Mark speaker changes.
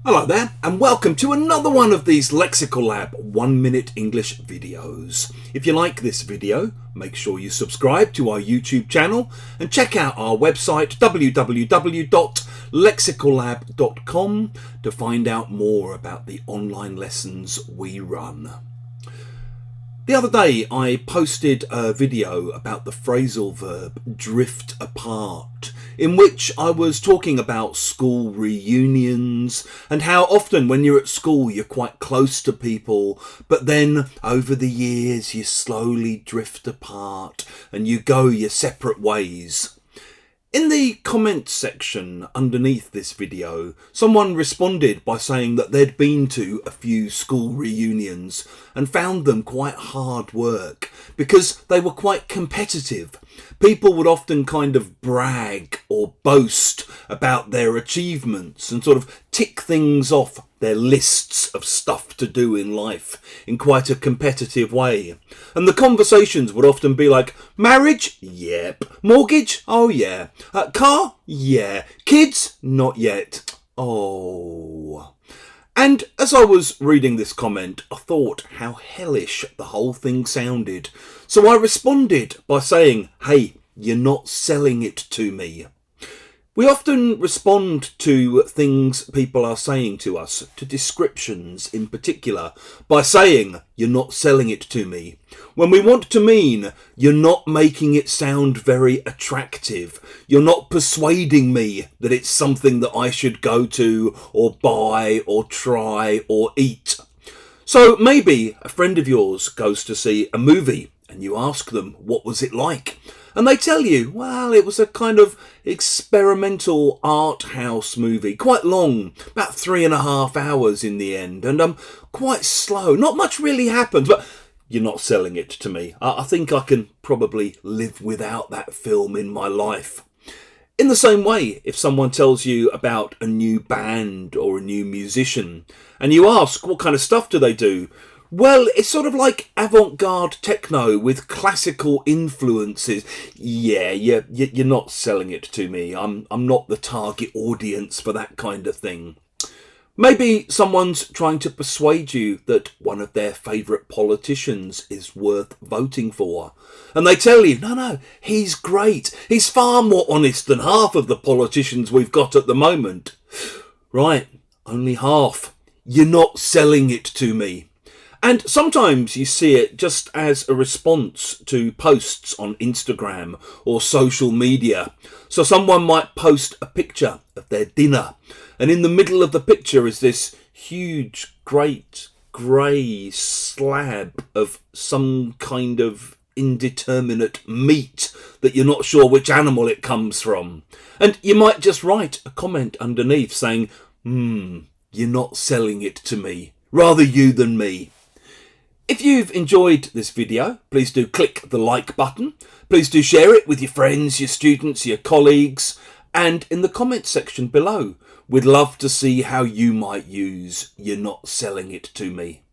Speaker 1: Hello there, and welcome to another one of these Lexical Lab 1 minute English videos. If you like this video, make sure you subscribe to our YouTube channel and check out our website www.lexicallab.com to find out more about the online lessons we run. The other day I posted a video about the phrasal verb drift apart, in which I was talking about school reunions and how often when you're at school you're quite close to people, but then over the years you slowly drift apart and you go your separate ways. In the comments section underneath this video, someone responded by saying that they'd been to a few school reunions and found them quite hard work because they were quite competitive. People would often kind of brag or boast about their achievements and sort of tick things off their lists of stuff to do in life in quite a competitive way. And the conversations would often be like, marriage? Yep. Mortgage? Oh yeah. Car? Yeah. Kids? Not yet. Oh. And as I was reading this comment, I thought how hellish the whole thing sounded. So I responded by saying, hey, you're not selling it to me. We often respond to things people are saying to us, to descriptions in particular, by saying, you're not selling it to me, when we want to mean, you're not making it sound very attractive, you're not persuading me that it's something that I should go to, or buy, or try, or eat. So maybe a friend of yours goes to see a movie, and you ask them, what was it like? And they tell you, well, it was a kind of experimental art house movie, quite long, about 3.5 hours in the end, and quite slow. Not much really happened, but you're not selling it to me. I think I can probably live without that film in my life. In the same way, if someone tells you about a new band or a new musician, and you ask, what kind of stuff do they do? Well, it's sort of like avant-garde techno with classical influences. Yeah, you're not selling it to me. I'm not the target audience for that kind of thing. Maybe someone's trying to persuade you that one of their favourite politicians is worth voting for. And they tell you, no, he's great. He's far more honest than half of the politicians we've got at the moment. Right, only half. You're not selling it to me. And sometimes you see it just as a response to posts on Instagram or social media. So someone might post a picture of their dinner, and in the middle of the picture is this huge, great, grey slab of some kind of indeterminate meat that you're not sure which animal it comes from. And you might just write a comment underneath saying, you're not selling it to me. Rather you than me. If you've enjoyed this video, please do click the like button. Please do share it with your friends, your students, your colleagues. And in the comments section below, we'd love to see how you might use "you're not selling it to me."